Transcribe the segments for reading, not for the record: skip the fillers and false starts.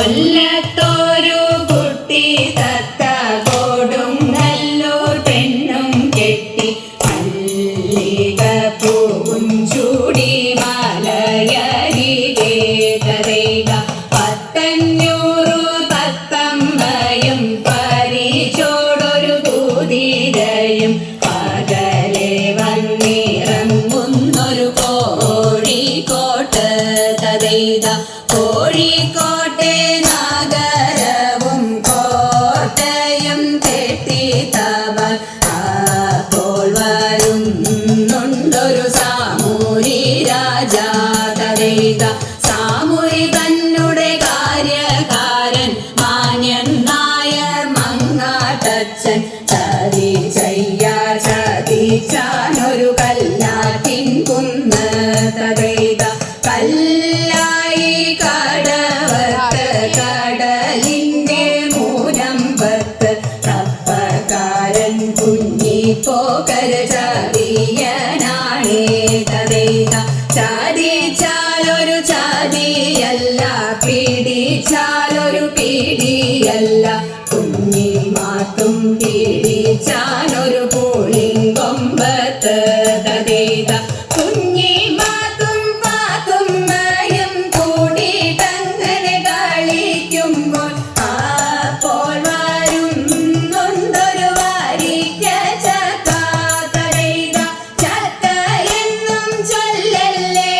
കൊല്ലത്തോരു കുട്ടി തത്ത കോടും നല്ലൂർ പെണ്ണും കെട്ടി മല്ലിക പൂവും ചൂടി മാലയരികെ തരൈക 500 തത്തമ്മയും പരിചോടൊരു കുതിരയും പകലെ വന്നിറങ്ങുന്നൊരു കോഴിക്കോട്ട് തരൈക കോഴിക്കോട്ടെ നഗരവും കോട്ടയും കെട്ടി തവർ അപ്പോൾ വരുന്നുണ്ടൊരു സാമൂരി രാജാ തരൈക സാമൂരി തന്നുടെ കാര്യകാരൻ മാന്യൻ നായർ മങ്ങാട്ടച്ചൻ ചതി ചെയ്യാൻ ചതിച്ചാനൊരു കല്ലാറ്റിൻ കുന്ന് തരൈക കല്ലായി കടവത്ത് കടലിന്റെ മൂലമ്പത്ത് കപ്പക്കാരൻ കുഞ്ഞിപ്പോക്കര ചതിയനാണേ തരൈക ചതിച്ചാലൊരു ചതിയല്ല പിടിച്ചാലൊരു പിടിയല്ല കുഞ്ഞിമാത്തും പിടിച്ചാലൊരു പുളിങ്കൊമ്പത്ത് തരൈക കുഞ്ഞിമാത്തും പാത്തുമ്മയും കൂടിയിട്ടങ്ങനെ കളിക്കുമ്പോൾ അപ്പോൾ വരുന്നുണ്ടൊരു വാരിക്ക ചക്ക തരൈക ചക്ക എന്നും ചൊല്ലല്ലേ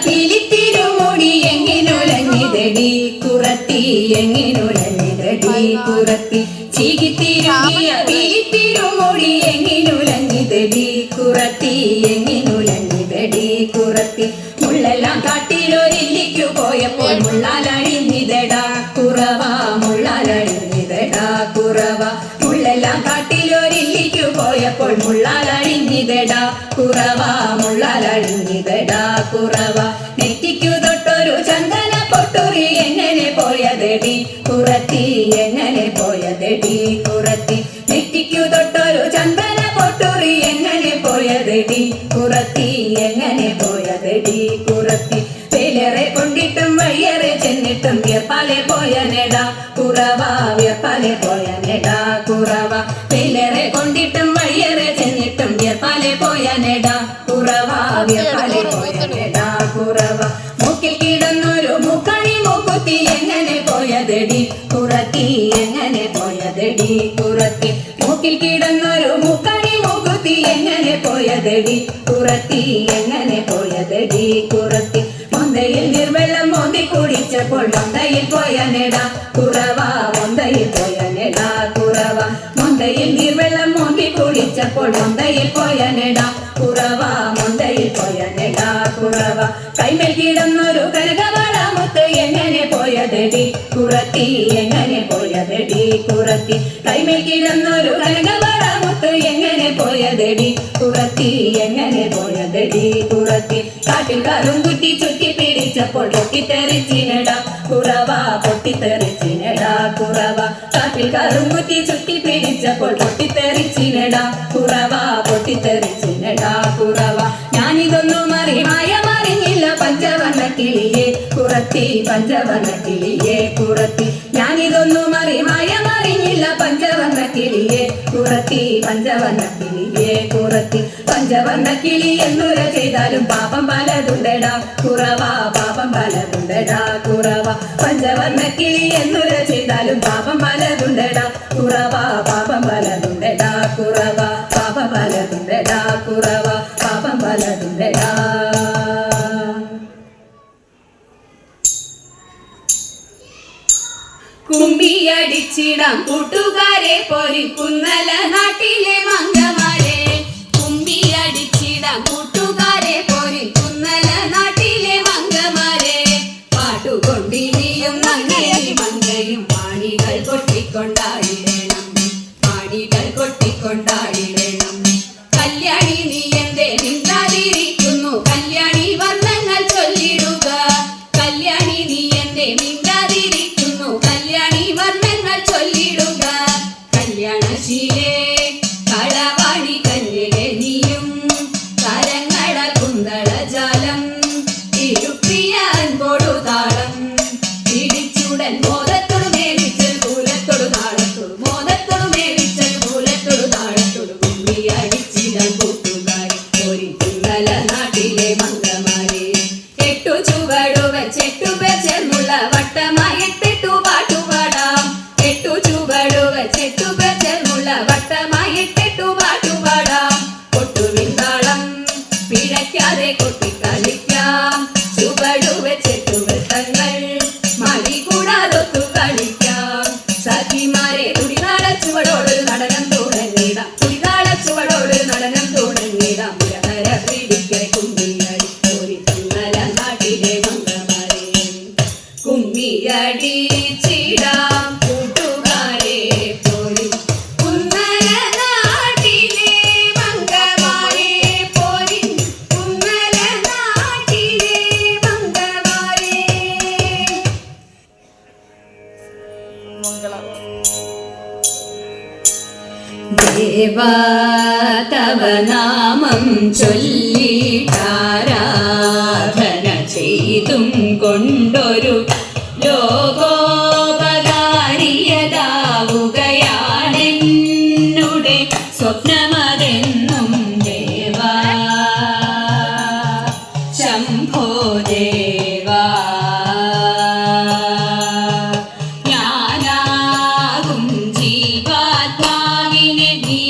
പീലിത്തിരുമുടി എങ്ങിനുലഞ്ഞിതടി കുറത്തി എങ്ങിനുലഞ്ഞിതടി കുറത്തി ചീകിത്തിരുകിയ പീലിത്തിരുമുടി എങ്ങിനുലഞ്ഞിതടി കുറത്തി എങ്ങിനുലഞ്ഞിതടി കുറത്തി മുള്ളെല്ലാം കാട്ടിലൊരില്ലിക്കു പോയപ്പോൾ മുള്ളാലഴിഞ്ഞിതടാ കുറവ മുള്ളാലഴിഞ്ഞിതടാ കുറവ മുള്ളെല്ലാം കാട്ടിലൊരില്ലിക്കു പോയപ്പോൾ മുള്ളാലഴിഞ്ഞിതടാ കുറവ മുള്ളാലഴിഞ്ഞിതടാ കുറവ നെറ്റിക്കു തൊട്ടൊരു ചന്ദന പൊട്ടുറി എങ്ങനെ പോയതടി കുറത്തി എങ്ങനെ പോയതടി കുറത്തി നെറ്റിക്കു തൊട്ടൊരു ചന്ദന പൊട്ടുറി എങ്ങനെ പോയതടി കുറത്തി എങ്ങനെ പോയതടി കുറത്തി വേലേറെ കൊണ്ടിട്ടും വഴിയേറെ ചെന്നിട്ടും വിയർപ്പാലെ പോയ നെടാ കുറവ വിയർപ്പാലെ പോയ നെടാ കുറവ വേലേറെ കൊണ്ടിട്ടും വഴിയേറെ ചെന്നിട്ടും വിയർപ്പാലെ പോയ നെടാ കുറവ വിയർപ്പാലെ പോയ നെടാ കുറവ മൂക്കിൽ കിടന്നൊരു മുക്കണി മൂക്കുത്തി എങ്ങനെ പോയതടി കുറത്തി എങ്ങനെ പോയതടി കുറത്തി മൂക്കിൽ കിടന്നൊരു മുക്കണി മൂക്കുത്തി എങ്ങനെ പോയതടി കുറത്തി എങ്ങനെ പോയതടി കുറത്തി മൊന്തയിൽ നിർവെള്ളം മോന്തി കുടിച്ചപ്പോൾ മൊന്തയിൽ പോയ നെടാ കുറവ മൊന്തയിൽ പോയ നെടാ കുറവ മൊന്തയിൽ നിർവെള്ളം മോന്തി കുടിച്ചപ്പോൾ മൊന്തയിൽ പോയ നെടാ കുറവ മൊന്തയിൽ പോയ നെടാ കുറവ കൈമേൽ കിടന്നൊരു കനകവളമുത്ത് എങ്ങനെ പോയതടി കുറത്തി എങ്ങനെ പോയതടി കുറത്തി കൈമേൽ കിടന്നൊരു കനകവളമുത്ത് എങ്ങനെ പോയതടി കുറത്തി എങ്ങനെ പോയതടി കുറത്തി കാട്ടിൽ കറുംകുറ്റി ചുറ്റി പിടിച്ചപ്പോൾ പൊട്ടിത്തെറിച്ചിനടാ കുറവ പൊട്ടിത്തെറിച്ചിനടാ കുറവ കാട്ടിൽ കറുംകുറ്റി ചുറ്റി പിടിച്ചപ്പോൾ പൊട്ടിത്തെറിച്ചിനടാ കുറവ പൊട്ടിത്തെറിച്ചിനടാ കുറവ ഞാനിതൊന്നും മറിഞ്ഞില്ല പഞ്ചവർണ്ണ കിളിയെ കുറത്തി പഞ്ചവർണ്ണ കിളിയെ കുറത്തി ഞാനിതൊന്നും മറിഞ്ഞില്ല പഞ്ചവർണ്ണ കിളിയെ കുറത്തി പഞ്ചവർണ്ണ കിളിയെ കുറത്തി പഞ്ചവർണ്ണ കിളി എന്നുര ചെയ്താലും പാപം പലതുണ്ടടാ കുറവ പാപം പലതുണ്ടടാ കുറവ പഞ്ചവർണ്ണ കിളി എന്നുര ചെയ്താലും പാപം പലതുണ്ടടാ കുറവ പാപം പലതുണ്ടടാ കുറവ പാപം പലതുണ്ടടാ കുറവ പാപം പലതുണ്ടടാ കുമ്പിയടിച്ചിടാം കൂട്ടുകാരെ പോരി കുന്നല നാട്ടിലെ മംഗമാരെ കുമ്പിയടിച്ചിടാം കൂട്ടുകാരെ പോരി കുന്നല നാട്ടിലെ മംഗമാരെ പാട്ടുകൊണ്ടിനിയും നങ്ങേരി മങ്കയും പാണികൾ കൊട്ടിക്കൊണ്ടാടിടണം പാണികൾ കൊട്ടിക്കൊണ്ടാടിടണം കല്യാണി നീ എന്തേ മിണ്ടാതിരിക്കുന്നു കല്യാണി വർണ്ണങ്ങൾ ചൊല്ലിടുക കല്യാണി നീ എന്തേ മിണ്ടാതിരിക്കുന്നു കല്യാണി വർണ്ണങ്ങൾ ചൊല്ലിടുക കല്യാണശീലേ കളവാണി കന്യകെ നീയും കരങ്ങളാൽ കുന്തളജാലം ഇരുപ്രിയ അൻപോടു താളം പിടിച്ചുടൻ മോദത്തോടു മേടിച്ചൽ കൂലത്തോടു താളത്തോടു മോദത്തോടു മേടിച്ചൽ കൂലത്തോടു താളത്തോടു കുമ്പി അടിച്ചിടാൻ കൂട്ടുകാരി ഒരു കുന്നല നാട്ടിലെ മംഗമാരെ എട്ടു ചുവടു വെച്ചെട്ടു ചേർന്നുള്ള വട്ടമായിട്ടെട്ടു പാട്ടുപാടാം എട്ടു ചുവടു വെച്ചെട്ടു ചേർന്നുള്ള വട്ടമായിട്ടെട്ടു പാട്ടുപാടാം കൊട്ടുവിൻ താളം പിഴയ്ക്കാതെ കൊട്ടിക്കളിക്കാം ചുവടു വെച്ചെട്ടു വൃത്തങ്ങൾ മടി കൂടാതൊത്തു കളിക്കാം സഖിമാരെ തുടിതാള ചുവടോടൊരു നടനം തുടങ്ങിടാം തുടിതാള ചുവടോടൊരു നടനം തുടങ്ങിടാം മുരഹര പിടിക്കെ കുമ്മിയടി ഒരു കുന്നല നാട്ടിലെ മംഗമാരെ കുമ്മിയടിച്ചിടാം കൂട്ടുകാരെ പോരി കുന്നല നാട്ടിലെ മംഗമാരെ പോരി കുന്നല നാട്ടിലെ മംഗമാരെ ദേവാ തവ നാമം ചൊല്ലിട്ടാരാധന ചെയ്തും കൊണ്ടൊരു ലോകോപകാരിയതാവുകയാണെന്നുടെ സ്വപ്നമതെന്നും ദേവാ ശംഭോ ദേവാ ഞാനാകും ജീവാത്മാവിനെ നീ